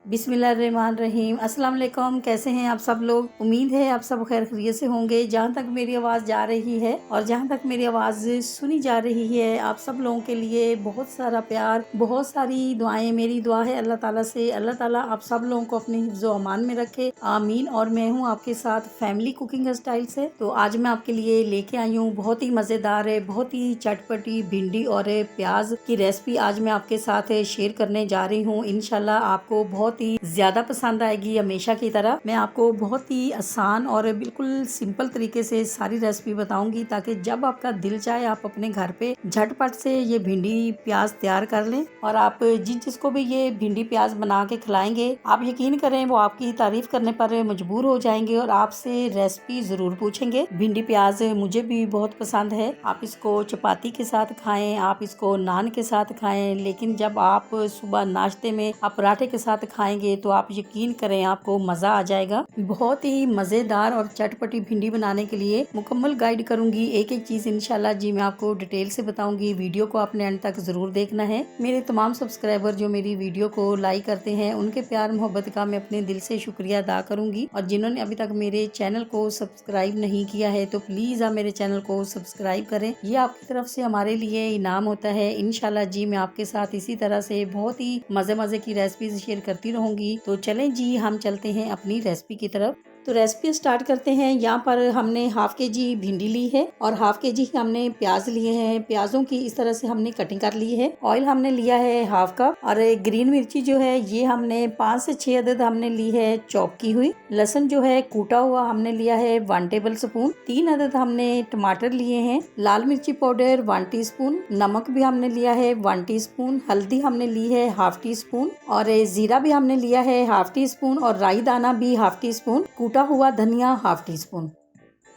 बिस्मिल्लाहिर्रहमानिर्रहीम। अस्सलाम वालेकुम। कैसे हैं आप सब लोग? उम्मीद है आप सब खैर खैरियत से होंगे। जहाँ तक मेरी आवाज़ जा रही है और जहाँ तक मेरी आवाज़ सुनी जा रही है, आप सब लोगों के लिए बहुत सारा प्यार, बहुत सारी दुआएं। मेरी दुआ है अल्लाह ताला से, अल्लाह ताला आप सब लोगों को अपने हिफ्ज़ व अमान में रखे, आमीन। और मैं हूँ आपके साथ फैमिली कुकिंग स्टाइल से। तो आज मैं आपके लिए लेके आई हूँ बहुत ही मज़ेदार है, बहुत ही चटपटी भिंडी और प्याज की रेसिपी आज मैं आपके साथ शेयर करने जा रही हूँ। इंशाल्लाह आपको बहुत ही ज्यादा पसंद आएगी। हमेशा की तरह मैं आपको बहुत ही आसान और बिल्कुल सिंपल तरीके से सारी रेसिपी बताऊंगी, ताकि जब आपका दिल चाहे आप अपने घर पे झटपट से ये भिंडी प्याज तैयार कर लें। और आप जिसको भी ये भिंडी प्याज बना के खिलाएंगे, आप यकीन करें वो आपकी तारीफ करने पर मजबूर हो जाएंगे और आपसे रेसिपी जरूर पूछेंगे। भिंडी प्याज मुझे भी बहुत पसंद है। आप इसको चपाती के साथ खाएं, आप इसको नान के साथ खाएं, लेकिन जब आप सुबह नाश्ते में आप पराठे के साथ खाएंगे तो आप यकीन करें आपको मजा आ जाएगा। बहुत ही मजेदार और चटपटी भिंडी बनाने के लिए मुकम्मल गाइड करूंगी, एक एक चीज इंशाल्लाह जी मैं आपको डिटेल से बताऊंगी। वीडियो को आपने अंत तक जरूर देखना है। मेरे तमाम सब्सक्राइबर जो मेरी वीडियो को लाइक करते हैं, उनके प्यार मोहब्बत का मैं अपने दिल से शुक्रिया अदा करूंगी। और जिन्होंने अभी तक मेरे चैनल को सब्सक्राइब नहीं किया है तो प्लीज आप मेरे चैनल को सब्सक्राइब करें। ये आपकी तरफ से हमारे लिए इनाम होता है। इंशाल्लाह जी मैं आपके साथ इसी तरह से बहुत ही मजे की रेसिपीज शेयर करती रहूंगी। तो चलें जी हम चलते हैं अपनी रेसिपी की तरफ। तो रेसिपी स्टार्ट करते हैं। यहाँ पर हमने हाफ के जी भिंडी ली है और हाफ के जी हमने प्याज लिए हैं। प्याजों की इस तरह से हमने कटिंग कर ली है। ऑयल हमने लिया है हाफ कप और ग्रीन मिर्ची जो है ये हमने 5 से 6 अदद हमने ली है चॉप की हुई। लहसुन जो है कूटा हुआ हमने लिया है 1 टेबल स्पून। 3 अदद हमने टमाटर लिए हैं। लाल मिर्ची पाउडर 1 टीस्पून। नमक भी हमने लिया है 1 टीस्पून। हल्दी हमने ली है हाफ टी स्पून और जीरा भी हमने लिया है हाफ टी स्पून और राई दाना भी हाफ टी स्पून। कूटा हुआ धनिया हाफ टी स्पून।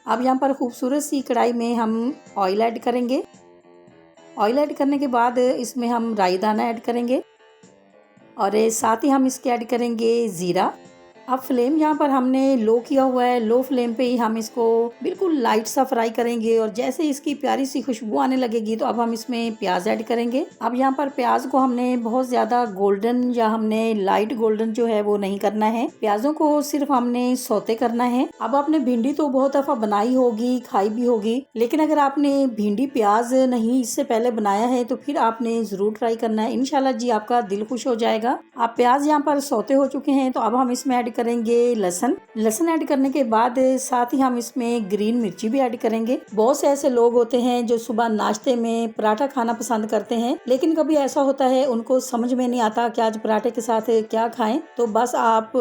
अब यहाँ पर खूबसूरत सी कढ़ाई में हम ऑयल ऐड करेंगे। ऑयल ऐड करने के बाद इसमें हम राई दाना ऐड करेंगे और साथ ही हम इसके ऐड करेंगे जीरा। अब फ्लेम यहाँ पर हमने लो किया हुआ है। लो फ्लेम पे ही हम इसको बिल्कुल लाइट सा फ्राई करेंगे और जैसे इसकी प्यारी सी खुशबू आने लगेगी तो अब हम इसमें प्याज ऐड करेंगे। अब यहाँ पर प्याज को हमने बहुत ज्यादा गोल्डन या हमने लाइट गोल्डन जो है वो नहीं करना है। प्याजों को सिर्फ हमने सौते करना है। अब आपने भिंडी तो बहुत दफा बनाई होगी, खाई भी होगी, लेकिन अगर आपने भिंडी प्याज नहीं इससे पहले बनाया है तो फिर आपने जरूर ट्राई करना है। इंशाल्लाह जी आपका दिल खुश हो जाएगा। आप प्याज यहाँ पर सौते हो चुके हैं तो अब हम इसमें ऐड करेंगे लहसुन ऐड करने के बाद साथ ही हम इसमें ग्रीन मिर्ची भी ऐड करेंगे। बहुत से ऐसे लोग होते हैं जो सुबह नाश्ते में पराठा खाना पसंद करते हैं, लेकिन कभी ऐसा होता है उनको समझ में नहीं आता कि आज पराठे के साथ क्या खाएं। तो बस आप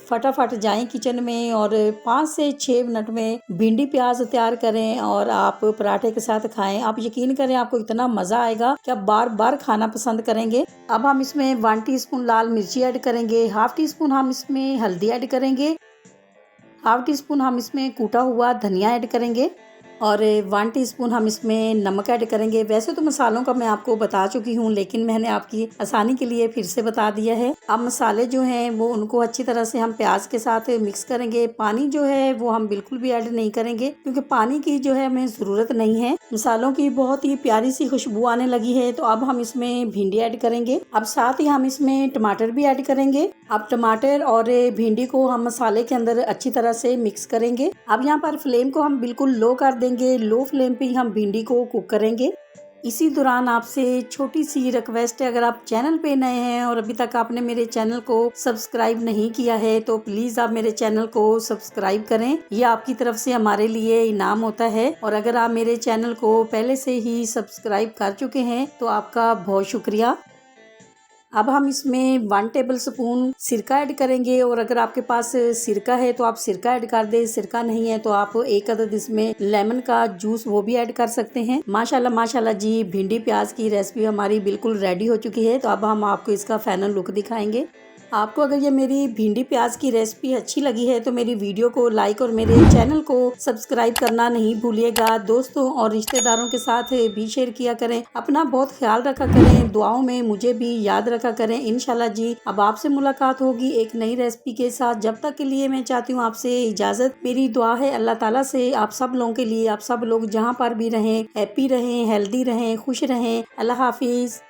फटाफट जाएं किचन में और 5 से 6 मिनट में भिंडी प्याज तैयार करें और आप पराठे के साथ खाएं। आप यकीन करें आपको इतना मजा आएगा कि आप बार बार खाना पसंद करेंगे। अब हम इसमें 1 टीस्पून लाल मिर्ची ऐड करेंगे। हाफ टी स्पून हम इसमें हल्दी ऐड करेंगे। हाफ टी स्पून हम इसमें कूटा हुआ धनिया ऐड करेंगे और 1 टीस्पून हम इसमें नमक ऐड करेंगे। वैसे तो मसालों का मैं आपको बता चुकी हूँ, लेकिन मैंने आपकी आसानी के लिए फिर से बता दिया है। अब मसाले जो हैं वो उनको अच्छी तरह से हम प्याज के साथ मिक्स करेंगे। पानी जो है वो हम बिल्कुल भी ऐड नहीं करेंगे, क्योंकि पानी की जो है हमें ज़रूरत नहीं है। मसालों की बहुत ही प्यारी सी खुशबू आने लगी है तो अब हम इसमें भिंडी ऐड करेंगे। अब साथ ही हम इसमें टमाटर भी ऐड करेंगे। अब टमाटर और भिंडी को हम मसाले के अंदर अच्छी तरह से मिक्स करेंगे। अब यहाँ पर फ्लेम को हम बिल्कुल लो कर देंगे। लो फ्लेम पे ही हम भिंडी को कुक करेंगे। इसी दौरान आपसे छोटी सी रिक्वेस्ट है, अगर आप चैनल पे नए हैं और अभी तक आपने मेरे चैनल को सब्सक्राइब नहीं किया है तो प्लीज आप मेरे चैनल को सब्सक्राइब करें। ये आपकी तरफ से हमारे लिए इनाम होता है। और अगर आप मेरे चैनल को पहले से ही सब्सक्राइब कर चुके हैं तो आपका बहुत शुक्रिया। अब हम इसमें 1 टेबल स्पून सिरका ऐड करेंगे और अगर आपके पास सिरका है तो आप सिरका ऐड कर दें, सिरका नहीं है तो आप 1 अदद इसमें लेमन का जूस वो भी ऐड कर सकते हैं। माशाल्लाह माशाल्लाह जी भिंडी प्याज की रेसिपी हमारी बिल्कुल रेडी हो चुकी है। तो अब हम आपको इसका फाइनल लुक दिखाएंगे। आपको अगर ये मेरी भिंडी प्याज की रेसिपी अच्छी लगी है तो मेरी वीडियो को लाइक और मेरे चैनल को सब्सक्राइब करना नहीं भूलिएगा। दोस्तों और रिश्तेदारों के साथ भी शेयर किया करें। अपना बहुत ख्याल रखा करें। दुआओं में मुझे भी याद रखा करें। इंशाल्लाह जी अब आपसे मुलाकात होगी एक नई रेसिपी के साथ। जब तक के लिए मैं चाहती हूँ आपसे इजाजत। मेरी दुआ है अल्लाह ताला से आप सब लोगों के लिए, आप सब लोग जहाँ पर भी रहें हैप्पी रहें, हेल्दी रहें, खुश रहें। अल्लाह हाफिज।